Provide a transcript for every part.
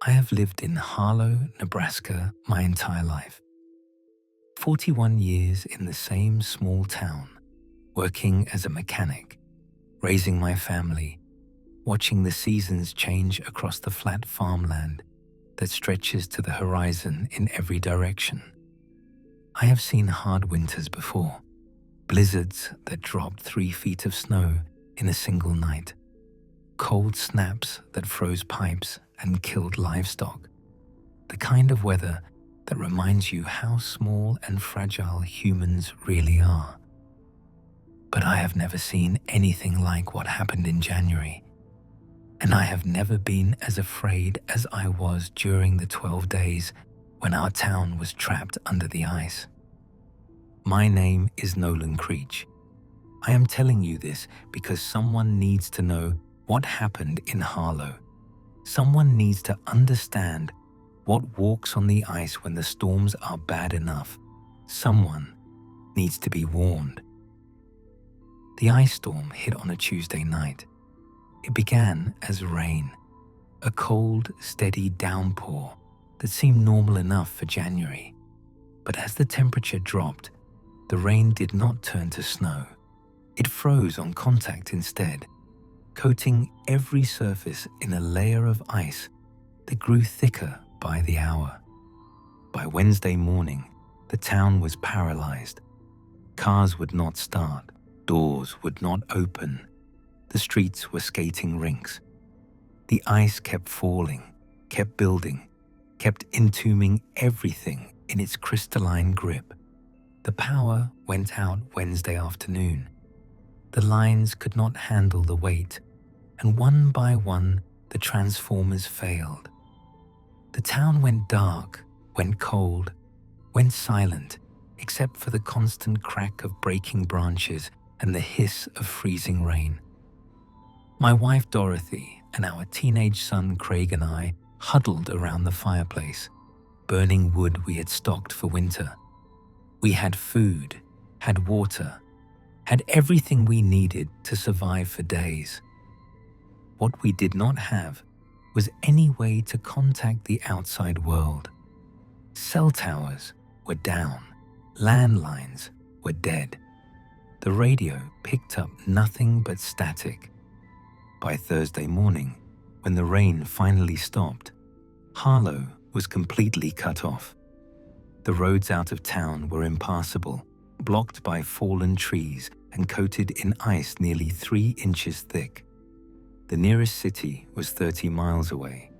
I have lived in Harlow, Nebraska my entire life. 41 years in the same small town, working as a mechanic, raising my family, watching the seasons change across the flat farmland that stretches to the horizon in every direction. I have seen hard winters before, blizzards that dropped 3 feet of snow in a single night, cold snaps that froze pipes and killed livestock, the kind of weather that reminds you how small and fragile humans really are. But I have never seen anything like what happened in January, and I have never been as afraid as I was during the 12 days when our town was trapped under the ice. My name is Nolan Creech. I am telling you this because someone needs to know what happened in Harlow. Someone needs to understand what walks on the ice when the storms are bad enough. Someone needs to be warned. The ice storm hit on a Tuesday night. It began as rain, a cold, steady downpour that seemed normal enough for January. But as the temperature dropped, the rain did not turn to snow. It froze on contact instead, coating every surface in a layer of ice that grew thicker by the hour. By Wednesday morning, the town was paralyzed. Cars would not start, doors would not open. The streets were skating rinks. The ice kept falling, kept building, kept entombing everything in its crystalline grip. The power went out Wednesday afternoon. The lines could not handle the weight, and one by one, the transformers failed. The town went dark, went cold, went silent, except for the constant crack of breaking branches and the hiss of freezing rain. My wife Dorothy and our teenage son Craig and I huddled around the fireplace, burning wood we had stocked for winter. We had food, had water, had everything we needed to survive for days. What we did not have was any way to contact the outside world. Cell towers were down, landlines were dead. The radio picked up nothing but static. By Thursday morning, when the rain finally stopped, Harlow was completely cut off. The roads out of town were impassable, blocked by fallen trees and coated in ice nearly 3 inches thick. The nearest city was 30 miles away,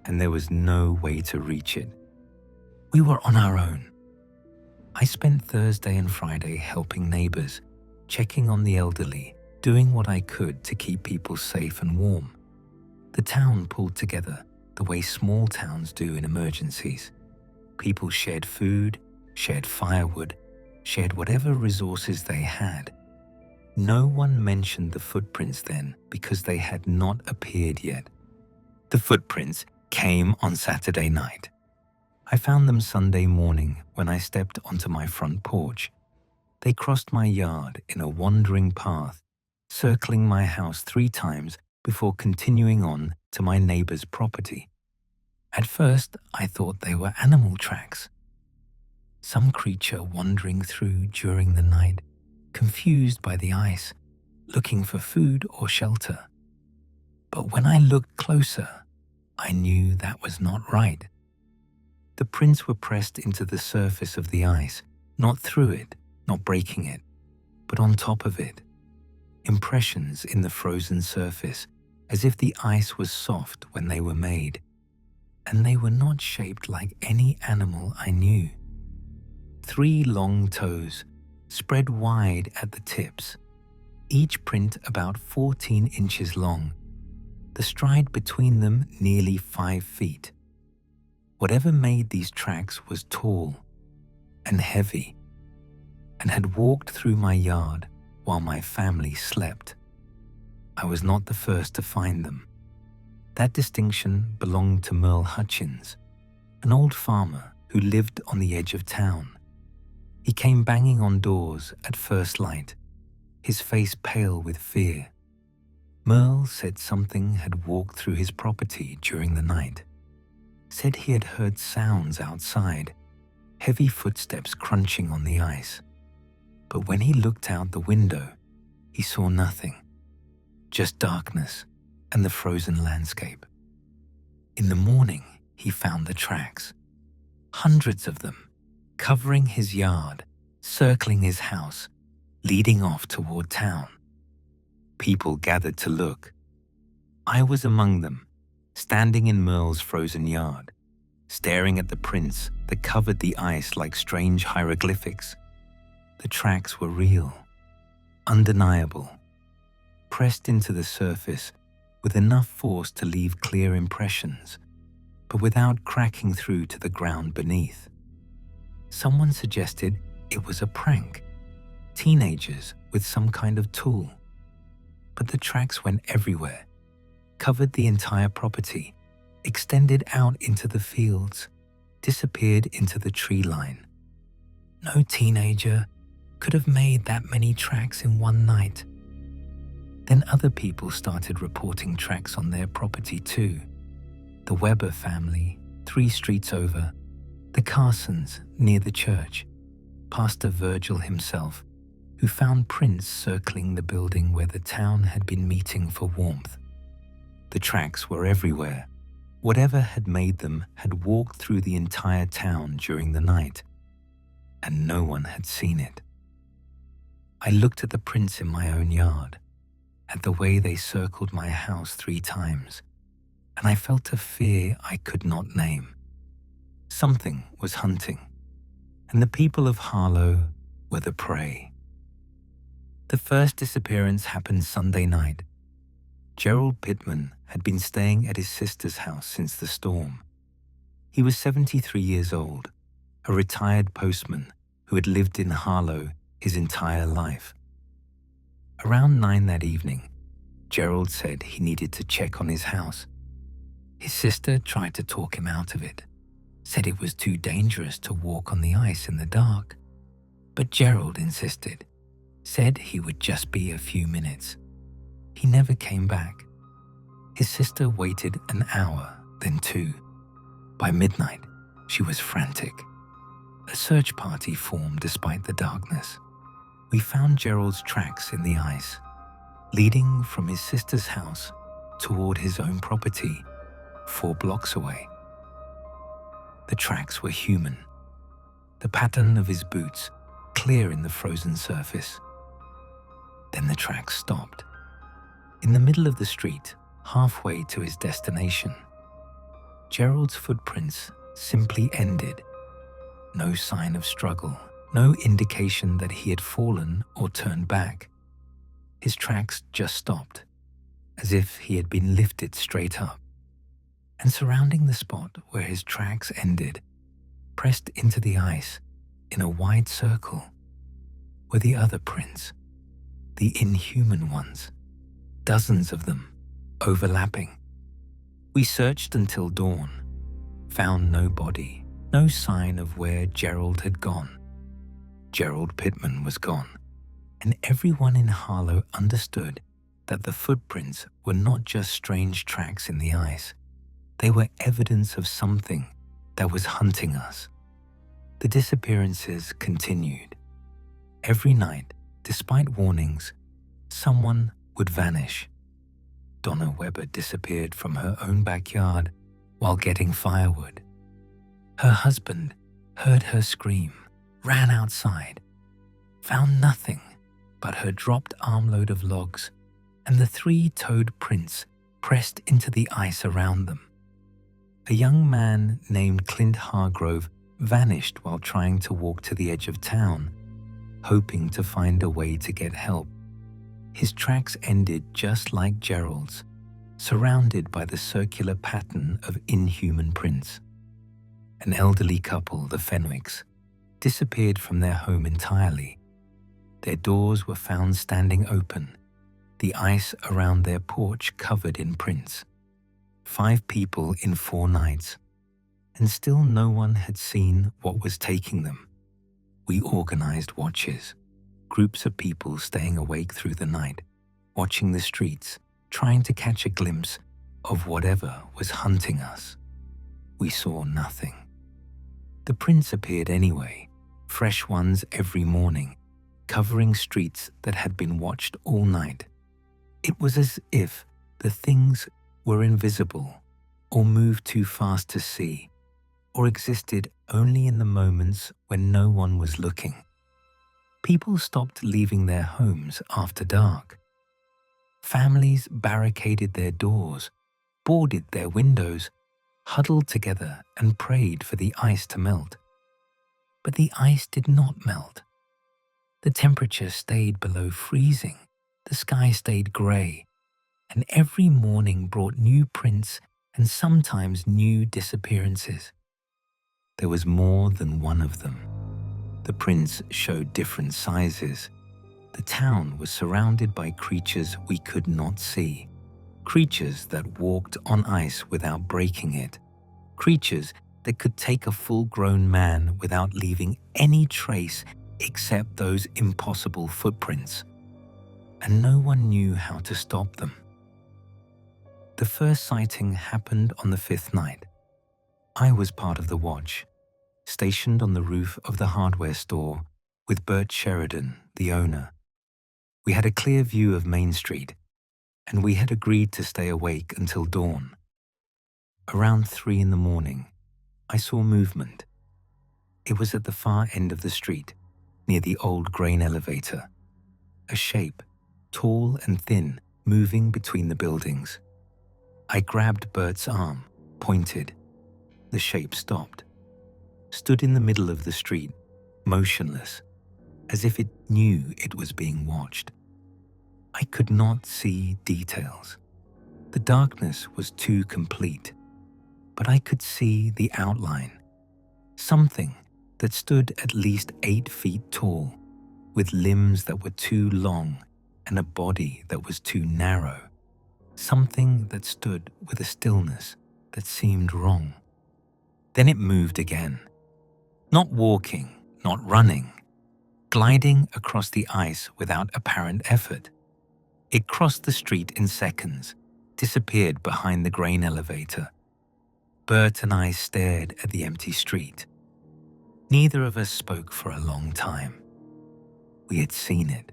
and there was no way to reach it. We were on our own. I spent Thursday and Friday helping neighbors, checking on the elderly, doing what I could to keep people safe and warm. The town pulled together the way small towns do in emergencies. People shared food, shared firewood, shared whatever resources they had. No one mentioned the footprints then because they had not appeared yet. The footprints came on Saturday night. I found them Sunday morning when I stepped onto my front porch. They crossed my yard in a wandering path, circling my house 3 times before continuing on to my neighbor's property. At first, I thought they were animal tracks. Some creature wandering through during the night, confused by the ice, looking for food or shelter. But when I looked closer, I knew that was not right. The prints were pressed into the surface of the ice, not through it, not breaking it, but on top of it. Impressions in the frozen surface, as if the ice was soft when they were made. And they were not shaped like any animal I knew. 3 long toes, spread wide at the tips, each print about 14 inches long, the stride between them nearly 5 feet. Whatever made these tracks was tall and heavy, and had walked through my yard while my family slept. I was not the first to find them. That distinction belonged to Merle Hutchins, an old farmer who lived on the edge of town. He came banging on doors at first light, his face pale with fear. Merle said something had walked through his property during the night. said he had heard sounds outside, heavy footsteps crunching on the ice. But when he looked out the window, he saw nothing, just darkness and the frozen landscape. In the morning, he found the tracks, hundreds of them, covering his yard, circling his house, leading off toward town. People gathered to look. I was among them, standing in Merle's frozen yard, staring at the prints that covered the ice like strange hieroglyphics. The tracks were real, undeniable, pressed into the surface with enough force to leave clear impressions, but without cracking through to the ground beneath. Someone suggested it was a prank, teenagers with some kind of tool. But the tracks went everywhere, covered the entire property, extended out into the fields, disappeared into the tree line. No teenager could have made that many tracks in one night. Then other people started reporting tracks on their property too. The Weber family, 3 streets over, the Carsons near the church, Pastor Virgil himself, who found prints circling the building where the town had been meeting for warmth. The tracks were everywhere. Whatever had made them had walked through the entire town during the night, and no one had seen it. I looked at the prints in my own yard, at the way they circled my house 3 times, and I felt a fear I could not name. Something was hunting, and the people of Harlow were the prey. The first disappearance happened Sunday night. Gerald Pittman had been staying at his sister's house since the storm. He was 73 years old, a retired postman who had lived in Harlow his entire life. Around 9 that evening, Gerald said he needed to check on his house. His sister tried to talk him out of it, said it was too dangerous to walk on the ice in the dark. But Gerald insisted, said he would just be a few minutes. He never came back. His sister waited an hour, then 2. By midnight, she was frantic. A search party formed despite the darkness. We found Gerald's tracks in the ice, leading from his sister's house toward his own property, 4 blocks away. The tracks were human, the pattern of his boots clear in the frozen surface. Then the tracks stopped. In the middle of the street, halfway to his destination, Gerald's footprints simply ended. No sign of struggle, no indication that he had fallen or turned back. His tracks just stopped, as if he had been lifted straight up. And surrounding the spot where his tracks ended, pressed into the ice in a wide circle, were the other prints, the inhuman ones, dozens of them, overlapping. We searched until dawn, found no body, no sign of where Gerald had gone. Gerald Pittman was gone, and everyone in Harlow understood that the footprints were not just strange tracks in the ice. They were evidence of something that was hunting us. The disappearances continued. Every night, despite warnings, someone would vanish. Donna Weber disappeared from her own backyard while getting firewood. Her husband heard her scream, ran outside, found nothing but her dropped armload of logs and the 3-toed prints pressed into the ice around them. A young man named Clint Hargrove vanished while trying to walk to the edge of town, hoping to find a way to get help. His tracks ended just like Gerald's, surrounded by the circular pattern of inhuman prints. An elderly couple, the Fenwicks, disappeared from their home entirely. Their doors were found standing open, the ice around their porch covered in prints. 5 people in 4 nights, and still no one had seen what was taking them. We organized watches, groups of people staying awake through the night, watching the streets, trying to catch a glimpse of whatever was hunting us. we saw nothing. The prints appeared anyway, fresh ones every morning, covering streets that had been watched all night. It was as if the things were invisible, or moved too fast to see, or existed only in the moments when no one was looking. People stopped leaving their homes after dark. Families barricaded their doors, boarded their windows, huddled together and prayed for the ice to melt. But the ice did not melt. The temperature stayed below freezing, the sky stayed grey, and every morning brought new prints and sometimes new disappearances. There was more than one of them. The prints showed different sizes. The town was surrounded by creatures we could not see. Creatures that walked on ice without breaking it. Creatures that could take a full-grown man without leaving any trace except those impossible footprints. And no one knew how to stop them. The first sighting happened on the 5th night. I was part of the watch, stationed on the roof of the hardware store with Bert Sheridan, the owner. We had a clear view of Main Street, and we had agreed to stay awake until dawn. Around 3 in the morning, I saw movement. It was at the far end of the street, near the old grain elevator. A shape, tall and thin, moving between the buildings. I grabbed Bert's arm, pointed. The shape stopped, stood in the middle of the street, motionless, as if it knew it was being watched. I could not see details. The darkness was too complete, but I could see the outline. Something that stood at least 8 feet tall, with limbs that were too long and a body that was too narrow. Something that stood with a stillness that seemed wrong. Then it moved again. Not walking, not running, gliding across the ice without apparent effort. It crossed the street in seconds, disappeared behind the grain elevator. Bert and I stared at the empty street. Neither of us spoke for a long time. We had seen it,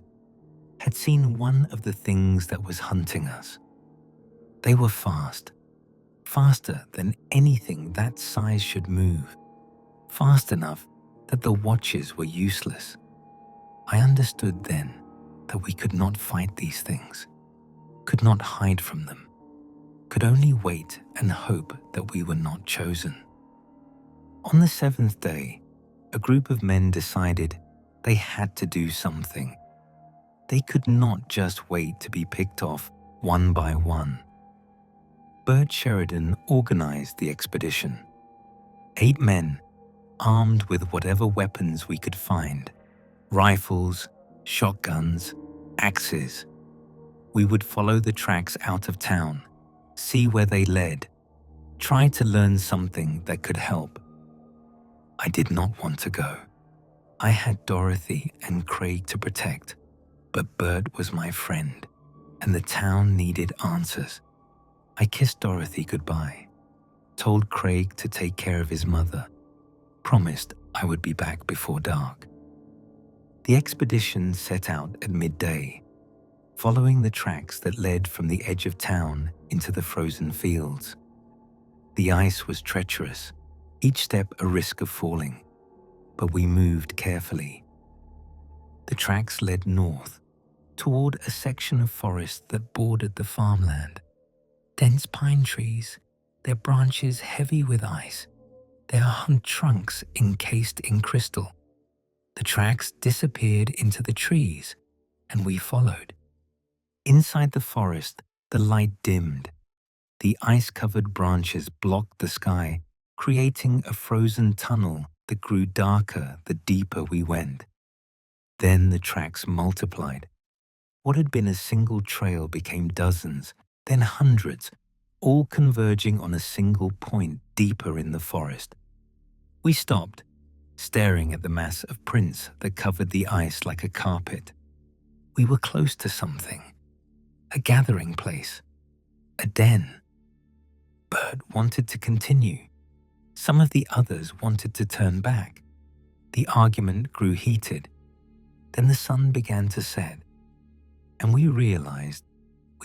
had seen one of the things that was hunting us. They were fast, faster than anything that size should move, fast enough that the watches were useless. I understood then that we could not fight these things, could not hide from them, could only wait and hope that we were not chosen. On the 7th day, a group of men decided they had to do something. They could not just wait to be picked off one by one. Bert Sheridan organized the expedition. 8 men, armed with whatever weapons we could find, rifles, shotguns, axes. We would follow the tracks out of town, see where they led, try to learn something that could help. I did not want to go. I had Dorothy and Craig to protect, but Bert was my friend, and the town needed answers. I kissed Dorothy goodbye, told Craig to take care of his mother, promised I would be back before dark. The expedition set out at midday, following the tracks that led from the edge of town into the frozen fields. The ice was treacherous, each step a risk of falling, but we moved carefully. The tracks led north, toward a section of forest that bordered the farmland. Dense pine trees, their branches heavy with ice, their trunks encased in crystal. The tracks disappeared into the trees, and we followed. Inside the forest, the light dimmed. The ice-covered branches blocked the sky, creating a frozen tunnel that grew darker the deeper we went. Then the tracks multiplied. What had been a single trail became dozens, then hundreds, all converging on a single point deeper in the forest. We stopped, staring at the mass of prints that covered the ice like a carpet. We were close to something, a gathering place, a den. Bert wanted to continue. Some of the others wanted to turn back. The argument grew heated. Then the sun began to set, and we realized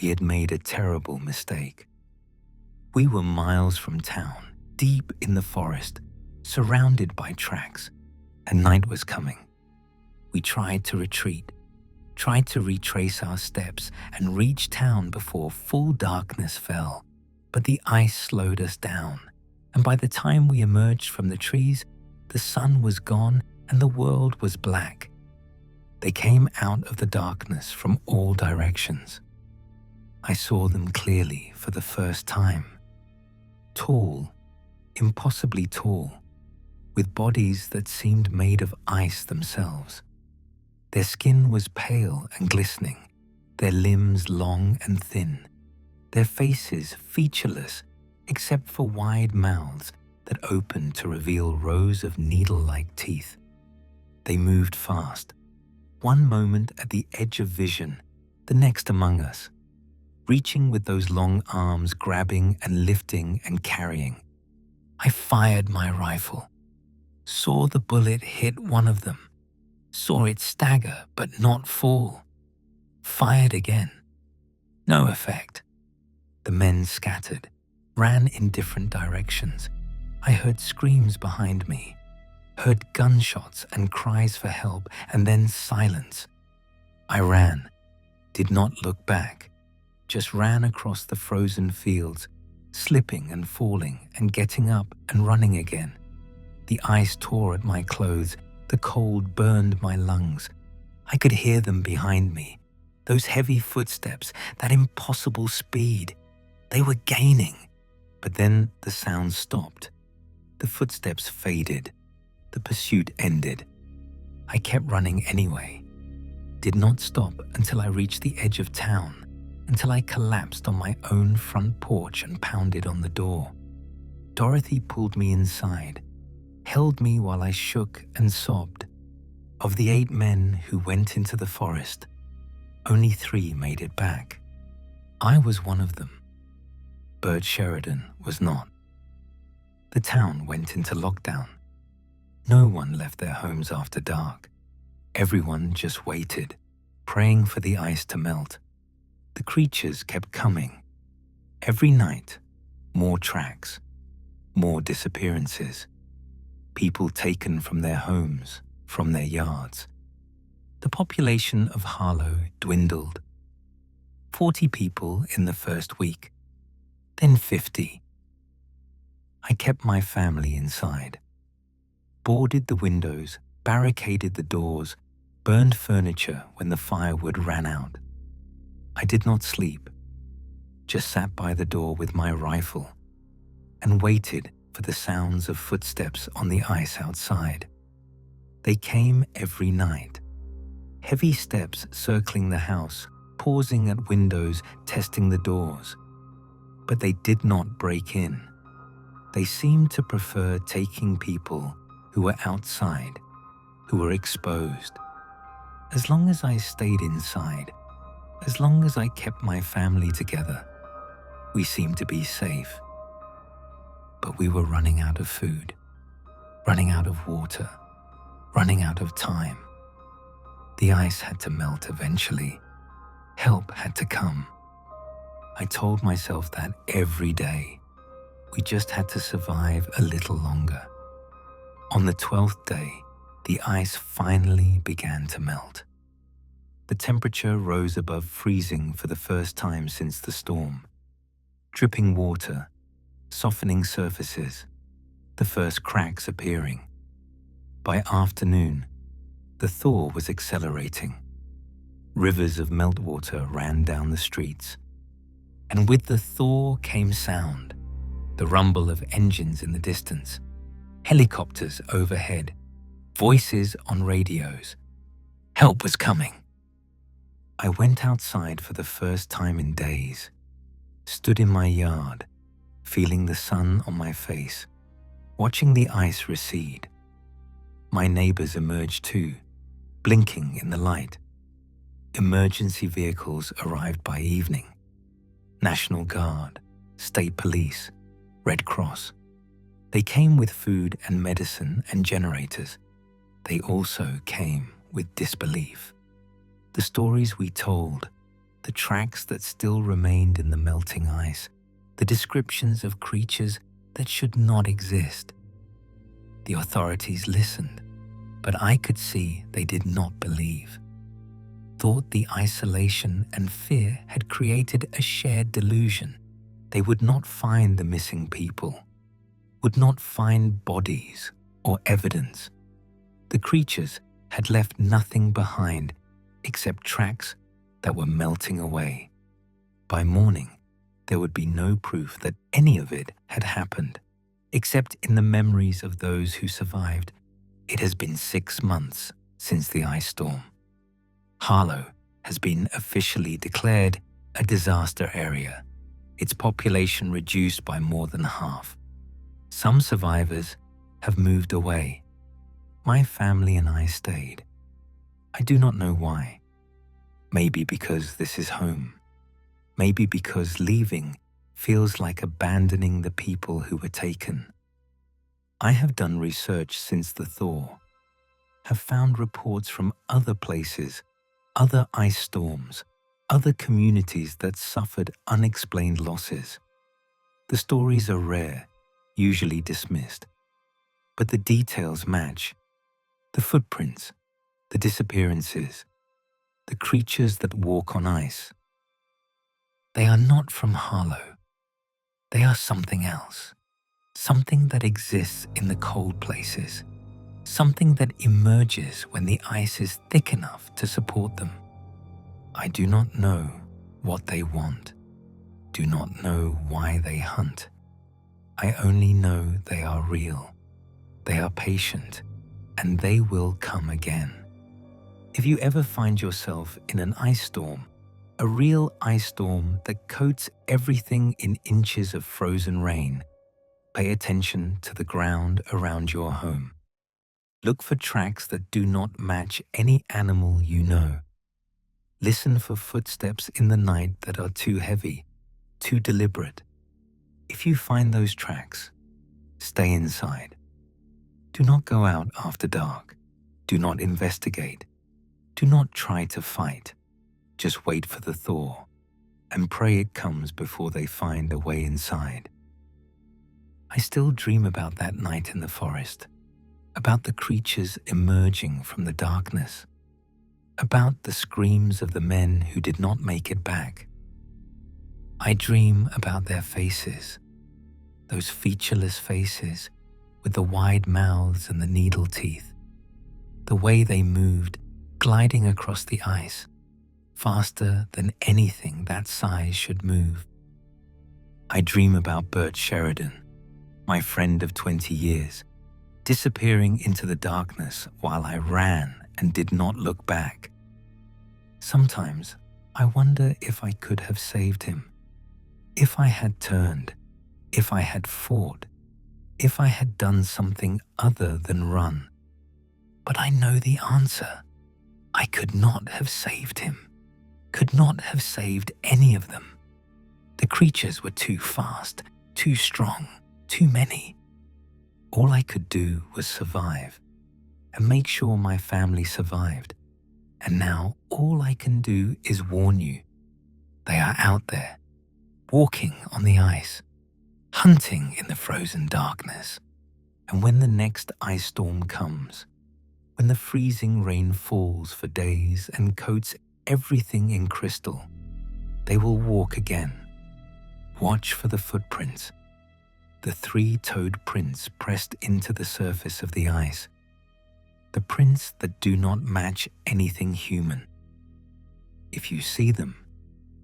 we had made a terrible mistake. We were miles from town, deep in the forest, surrounded by tracks, and night was coming. We tried to retreat, tried to retrace our steps and reach town before full darkness fell, but the ice slowed us down, and by the time we emerged from the trees, the sun was gone and the world was black. They came out of the darkness from all directions. I saw them clearly for the first time. Tall, impossibly tall, with bodies that seemed made of ice themselves. Their skin was pale and glistening, their limbs long and thin, their faces featureless except for wide mouths that opened to reveal rows of needle-like teeth. They moved fast, one moment at the edge of vision, the next among us, reaching with those long arms, grabbing and lifting and carrying. I fired my rifle, saw the bullet hit one of them, saw it stagger but not fall. Fired again. No effect. The men scattered, ran in different directions. I heard screams behind me, heard gunshots and cries for help, and then silence. I ran, did not look back, just ran across the frozen fields, slipping and falling and getting up and running again. The ice tore at my clothes, the cold burned my lungs. I could hear them behind me, those heavy footsteps, that impossible speed. They were gaining, but then the sound stopped. The footsteps faded, the pursuit ended. I kept running anyway, did not stop until I reached the edge of town, until I collapsed on my own front porch and pounded on the door. Dorothy pulled me inside, held me while I shook and sobbed. Of the 8 men who went into the forest, only 3 made it back. I was one of them. Bert Sheridan was not. The town went into lockdown. No one left their homes after dark. Everyone just waited, praying for the ice to melt. The creatures kept coming. Every night, more tracks, more disappearances. People taken from their homes, from their yards. The population of Harlow dwindled. 40 people in the first week, then 50. I kept my family inside, boarded the windows, barricaded the doors, burned furniture when the firewood ran out. I did not sleep, just sat by the door with my rifle and waited for the sounds of footsteps on the ice outside. They came every night, heavy steps circling the house, pausing at windows, testing the doors. But they did not break in. They seemed to prefer taking people who were outside, who were exposed. As long as I stayed inside, as long as I kept my family together, we seemed to be safe. But we were running out of food, running out of water, running out of time. The ice had to melt eventually. Help had to come. I told myself that every day. We just had to survive a little longer. On the 12th day, the ice finally began to melt. The temperature rose above freezing for the first time since the storm. Dripping water, softening surfaces, the first cracks appearing. By afternoon, the thaw was accelerating. Rivers of meltwater ran down the streets. And with the thaw came sound, the rumble of engines in the distance, helicopters overhead, voices on radios. Help was coming. I went outside for the first time in days, stood in my yard, feeling the sun on my face, watching the ice recede. My neighbors emerged too, blinking in the light. Emergency vehicles arrived by evening. National Guard, State Police, Red Cross. They came with food and medicine and generators. They also came with disbelief. The stories we told, the tracks that still remained in the melting ice, the descriptions of creatures that should not exist. The authorities listened, but I could see they did not believe. Thought the isolation and fear had created a shared delusion. They would not find the missing people, would not find bodies or evidence. The creatures had left nothing behind except tracks that were melting away. By morning, there would be no proof that any of it had happened, except in the memories of those who survived. It has been 6 months since the ice storm. Harlow has been officially declared a disaster area, its population reduced by more than half. Some survivors have moved away. My family and I stayed. I do not know why. Maybe because this is home. Maybe because leaving feels like abandoning the people who were taken. I have done research since the thaw, have found reports from other places, other ice storms, other communities that suffered unexplained losses. The stories are rare, usually dismissed, but the details match. The footprints, the disappearances, the creatures that walk on ice. They are not from Harlow. They are something else, something that exists in the cold places, something that emerges when the ice is thick enough to support them. I do not know what they want, do not know why they hunt. I only know they are real, they are patient, and they will come again. If you ever find yourself in an ice storm, a real ice storm that coats everything in inches of frozen rain, pay attention to the ground around your home. Look for tracks that do not match any animal you know. Listen for footsteps in the night that are too heavy, too deliberate. If you find those tracks, stay inside. Do not go out after dark. Do not investigate. Do not try to fight. Just wait for the thaw and pray it comes before they find a way inside. I still dream about that night in the forest, about the creatures emerging from the darkness, about the screams of the men who did not make it back. I dream about their faces, those featureless faces with the wide mouths and the needle teeth, the way they moved, gliding across the ice, faster than anything that size should move. I dream about Bert Sheridan, my friend of 20 years, disappearing into the darkness while I ran and did not look back. Sometimes I wonder if I could have saved him, if I had turned, if I had fought, if I had done something other than run. But I know the answer. I could not have saved him, could not have saved any of them. The creatures were too fast, too strong, too many. All I could do was survive and make sure my family survived. And now all I can do is warn you. They are out there, walking on the ice, hunting in the frozen darkness. And when the next ice storm comes, when the freezing rain falls for days and coats everything in crystal, they will walk again. Watch for the footprints, the 3-toed prints pressed into the surface of the ice, the prints that do not match anything human. If you see them,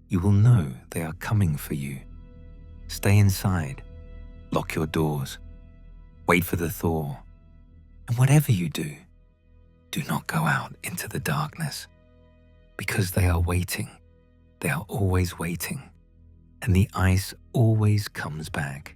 you will know they are coming for you. Stay inside, lock your doors, wait for the thaw, and whatever you do, do not go out into the darkness, because they are waiting. They are always waiting, and the ice always comes back.